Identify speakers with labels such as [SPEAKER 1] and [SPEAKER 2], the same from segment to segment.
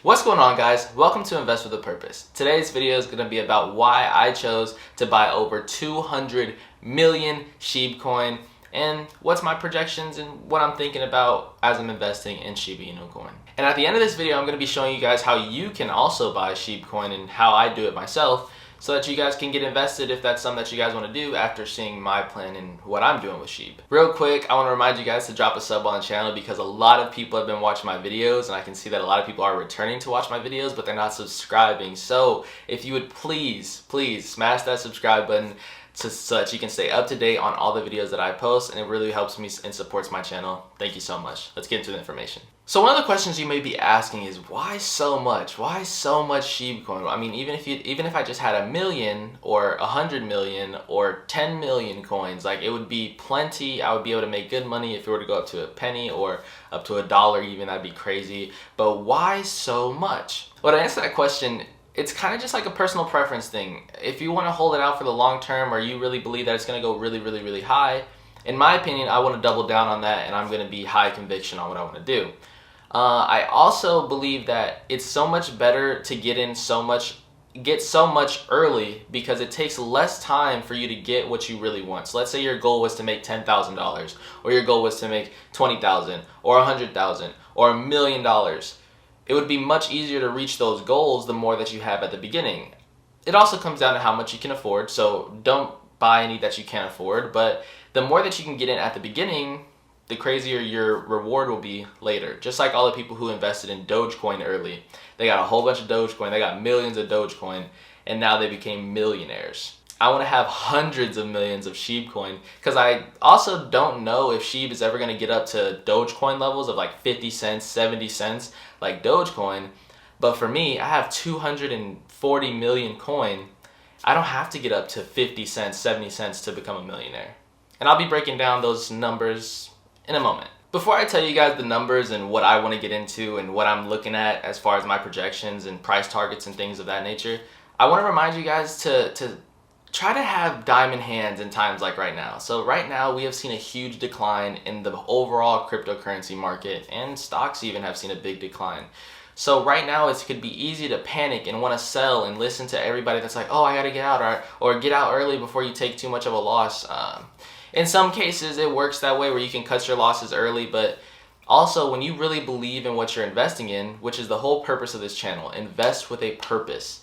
[SPEAKER 1] What's going on, guys? Welcome to Invest with a Purpose. Today's video is going to be about why I chose to buy over 200 million SHIB coin and what's my projections and what I'm thinking about as I'm investing in Shiba Inu coin. And at the end of this video, I'm going to be showing you guys how you can also buy SHIB coin and how I do it myself, so that you guys can get invested if that's something that you guys want to do after seeing my plan and what I'm doing with SHIB. Real quick, I want to remind you guys to drop a sub on the channel because a lot of people have been watching my videos and I can see that a lot of people are returning to watch my videos, but they're not subscribing. So if you would please smash that subscribe button so that you can stay up to date on all the videos that I post, and it really helps me and supports my channel. Thank you so much. Let's get into the information. So one of the questions you may be asking is, why so much? Why so much SHIB coin? I mean, even if I just had 1 million or 100 million or 10 million coins, like, it would be plenty. I would be able to make good money if it were to go up to a penny or up to $1 even. That'd be crazy. But why so much? Well, to answer that question, it's kind of just like a personal preference thing. If you want to hold it out for the long term, or you really believe that it's going to go really high, in my opinion, I want to double down on that, and I'm going to be high conviction on what I want to do. I also believe that it's so much better to get so much early, because it takes less time for you to get what you really want. So let's say your goal was to make $10,000, or your goal was to make $20,000 or $100,000 or $1 million. It would be much easier to reach those goals the more that you have at the beginning. It also comes down to how much you can afford, so don't buy any that you can't afford, but the more that you can get in at the beginning, the crazier your reward will be later. Just like all the people who invested in Dogecoin early. They got a whole bunch of Dogecoin, they got millions of Dogecoin, and now they became millionaires. I want to have hundreds of millions of SHIB coin, because I also don't know if SHIB is ever going to get up to Dogecoin levels of like 50 cents, 70 cents like Dogecoin. But for me, I have 240 million coin. I don't have to get up to 50 cents, 70 cents to become a millionaire. And I'll be breaking down those numbers in a moment. Before I tell you guys the numbers and what I want to get into and what I'm looking at as far as my projections and price targets and things of that nature, I want to remind you guys to try to have diamond hands in times like right now. So right now we have seen a huge decline in the overall cryptocurrency market, and stocks even have seen a big decline. So right now it could be easy to panic and want to sell and listen to everybody that's like, oh, I gotta get out, or get out early before you take too much of a loss. In some cases it works that way where you can cut your losses early, but also when you really believe in what you're investing in, which is the whole purpose of this channel, invest with a purpose.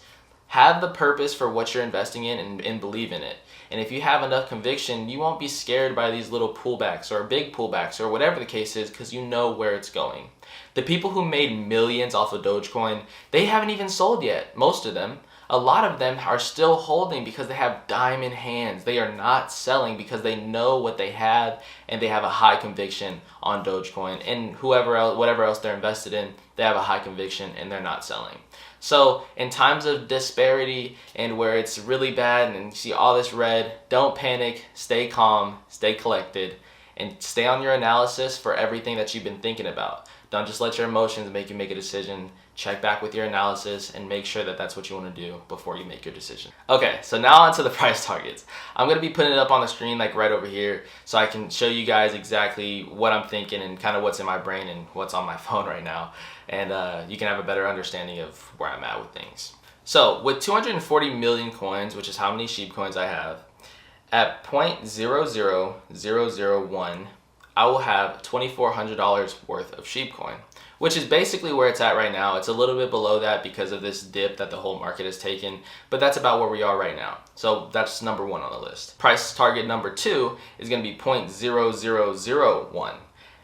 [SPEAKER 1] Have the purpose for what you're investing in and believe in it. And if you have enough conviction, you won't be scared by these little pullbacks or big pullbacks or whatever the case is, because you know where it's going. The people who made millions off of Dogecoin, they haven't even sold yet, most of them. A lot of them are still holding because they have diamond hands. They are not selling because they know what they have, and they have a high conviction on Dogecoin. And whatever else they're invested in, they have a high conviction and they're not selling. So in times of disparity and where it's really bad and you see all this red, don't panic, stay calm, stay collected, and stay on your analysis for everything that you've been thinking about. Don't just let your emotions make you make a decision. Check back with your analysis and make sure that that's what you want to do before you make your decision. Okay, so now onto the price targets. I'm going to be putting it up on the screen like right over here so I can show you guys exactly what I'm thinking and kind of what's in my brain and what's on my phone right now. And you can have a better understanding of where I'm at with things. So with 240 million coins, which is how many SHIB coins I have, at 0.00001, I will have $2,400 worth of SHIB coin, which is basically where it's at right now. It's a little bit below that because of this dip that the whole market has taken, but that's about where we are right now. So that's number one on the list. Price target number 2 is going to be 0.0001,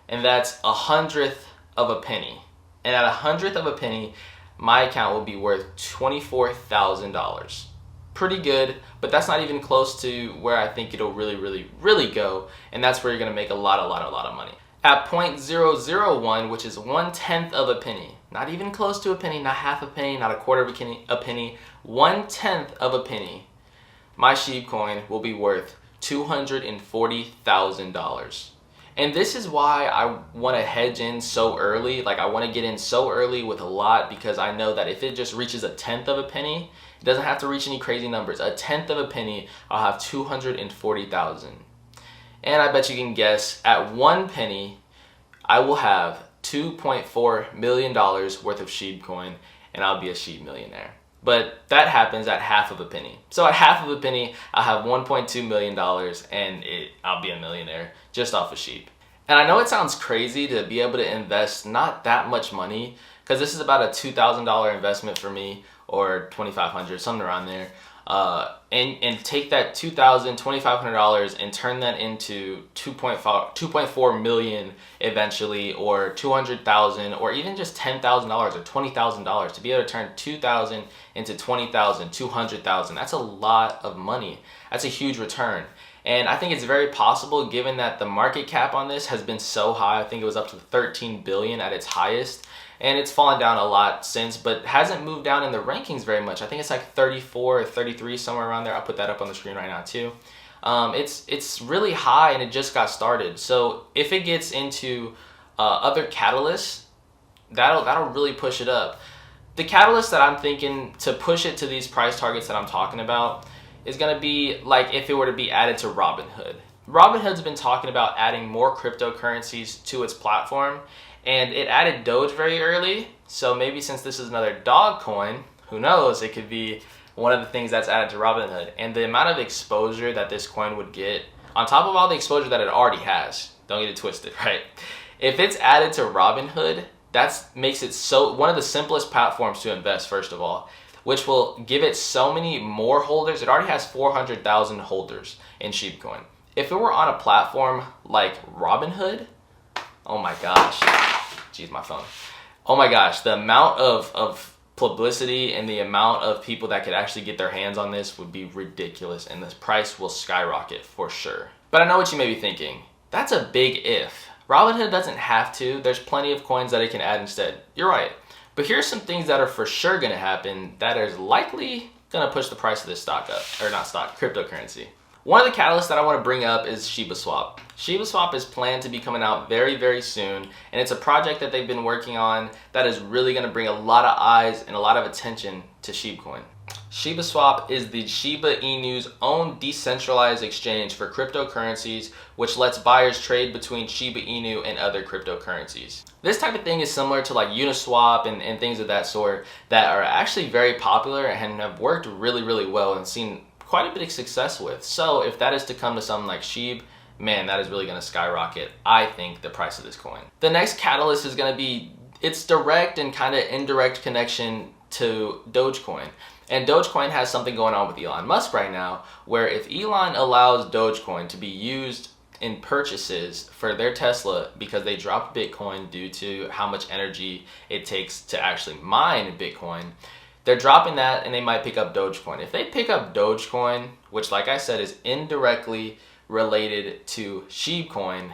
[SPEAKER 1] and that's 1/100th of a penny. And at 1/100th of a penny, my account will be worth $24,000. Pretty good, but that's not even close to where I think it'll really go, and that's where you're gonna make a lot of money. At 0.001, which is 1/10th of a penny, not even close to a penny, not half a penny, not a quarter of a penny, 1/10th of a penny, my SHIB coin will be worth $240,000. And this is why I want to hedge in so early. Like, I want to get in so early with a lot, because I know that if it just reaches 1/10th of a penny, it doesn't have to reach any crazy numbers. 1/10th of a penny, I'll have 240,000. And I bet you can guess, at 1 penny, I will have $2.4 million worth of SHIB coin, and I'll be a SHIB millionaire. But that happens at half of a penny. So at half of a penny, I'll have $1.2 million and I'll be a millionaire just off of SHIB. And I know it sounds crazy to be able to invest not that much money, because this is about a $2,000 investment for me, or $2,500, something around there. And take that $2,000, $2,500 and turn that into 2.4 million eventually, or 200,000, or even just $10,000 or $20,000. To be able to turn 2,000 into 20,000, 200,000, that's a lot of money. That's a huge return. And I think it's very possible, given that the market cap on this has been so high. I think it was up to 13 billion at its highest. And it's fallen down a lot since, but hasn't moved down in the rankings very much. I think it's like 34 or 33, somewhere around there. I'll put that up on the screen right now too. It's really high and it just got started. So if it gets into other catalysts, that'll really push it up. The catalyst that I'm thinking to push it to these price targets that I'm talking about is going to be like if it were to be added to Robinhood. Robinhood's been talking about adding more cryptocurrencies to its platform, and it added Doge very early. So maybe since this is another dog coin, who knows, it could be one of the things that's added to Robinhood. And the amount of exposure that this coin would get, on top of all the exposure that it already has, don't get it twisted, right? If it's added to Robinhood, that makes it so one of the simplest platforms to invest, first of all, which will give it so many more holders. It already has 400,000 holders in SHIB coin. If it were on a platform like Robinhood, oh my gosh, geez, my phone. Oh my gosh, the amount of publicity and the amount of people that could actually get their hands on this would be ridiculous, and the price will skyrocket for sure. But I know what you may be thinking. That's a big if. Robinhood doesn't have to. There's plenty of coins that it can add instead. You're right. But here's some things that are for sure going to happen that is likely going to push the price of this stock up, or not stock, cryptocurrency. One of the catalysts that I want to bring up is Shiba Swap. Shiba Swap is planned to be coming out very, very soon, and it's a project that they've been working on that is really going to bring a lot of eyes and a lot of attention to SHIB coin. Shiba Swap is the Shiba Inu's own decentralized exchange for cryptocurrencies, which lets buyers trade between Shiba Inu and other cryptocurrencies. This type of thing is similar to like Uniswap and things of that sort that are actually very popular and have worked really, really well and seen quite a bit of success with. So if that is to come to something like SHIB, man, that is really going to skyrocket, I think, the price of this coin. The next catalyst is going to be its direct and kind of indirect connection to Dogecoin. And Dogecoin has something going on with Elon Musk right now, where if Elon allows Dogecoin to be used in purchases for their Tesla because they dropped Bitcoin due to how much energy it takes to actually mine Bitcoin, they're dropping that and they might pick up Dogecoin. If they pick up Dogecoin, which like I said is indirectly related to SHIB coin,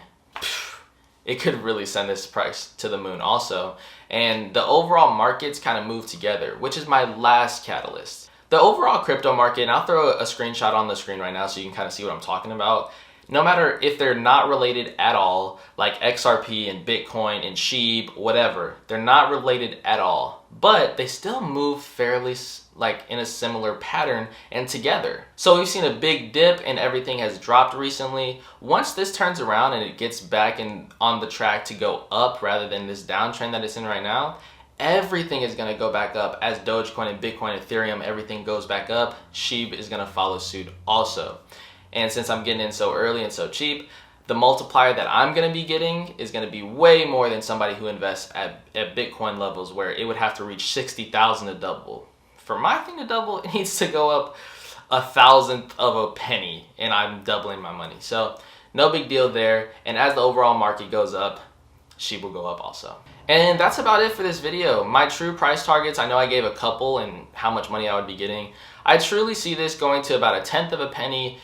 [SPEAKER 1] it could really send this price to the moon also. And the overall markets kind of move together, which is my last catalyst. The overall crypto market, and I'll throw a screenshot on the screen right now so you can kind of see what I'm talking about. No matter if they're not related at all, like XRP and Bitcoin and SHIB, whatever, they're not related at all, but they still move fairly like in a similar pattern and together. So we've seen a big dip and everything has dropped recently. Once this turns around and it gets back on the track to go up rather than this downtrend that it's in right now, everything is going to go back up. As Dogecoin and Bitcoin, Ethereum, everything goes back up, SHIB is going to follow suit also. And since I'm getting in so early and so cheap, the multiplier that I'm going to be getting is going to be way more than somebody who invests at Bitcoin levels where it would have to reach 60,000 to double. For my thing to double, it needs to go up 1,000th of a penny, and I'm doubling my money. So no big deal there. And as the overall market goes up, SHIB will go up also. And that's about it for this video. My true price targets, I know I gave a couple and how much money I would be getting. I truly see this going to about 1/10 of a penny,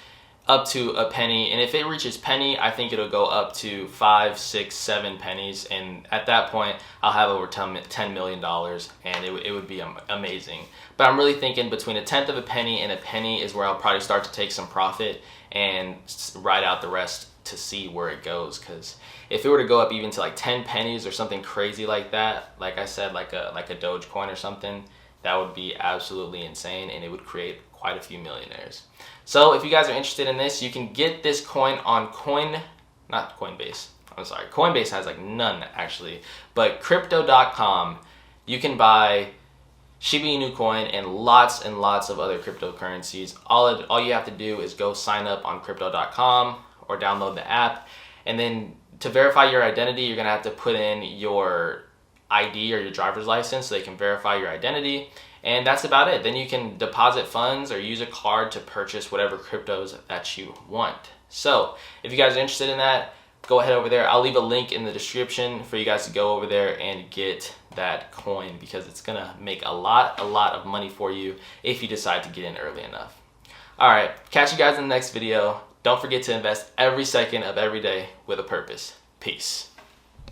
[SPEAKER 1] up to a penny, and if it reaches penny, I think it'll go up to 5, 6, 7 pennies, and at that point I'll have over $10 million, and it would be amazing. But I'm really thinking between 1/10 of a penny and a penny is where I'll probably start to take some profit and ride out the rest to see where it goes, because if it were to go up even to like 10 pennies or something crazy like that, like I said, like a Dogecoin or something, that would be absolutely insane, and it would create quite a few millionaires. So if you guys are interested in this, you can get this coin on not Coinbase. I'm sorry, Coinbase has like none actually, but crypto.com, you can buy Shiba Inu coin and lots of other cryptocurrencies. All you have to do is go sign up on crypto.com or download the app, and then to verify your identity, you're gonna have to put in your ID or your driver's license so they can verify your identity, and that's about it. Then you can deposit funds or use a card to purchase whatever cryptos that you want. So if you guys are interested in that, go ahead over there. I'll leave a link in the description for you guys to go over there and get that coin, because it's gonna make a lot of money for you if you decide to get in early enough. All right, catch you guys in the next video. Don't forget to invest every second of every day with a purpose. Peace.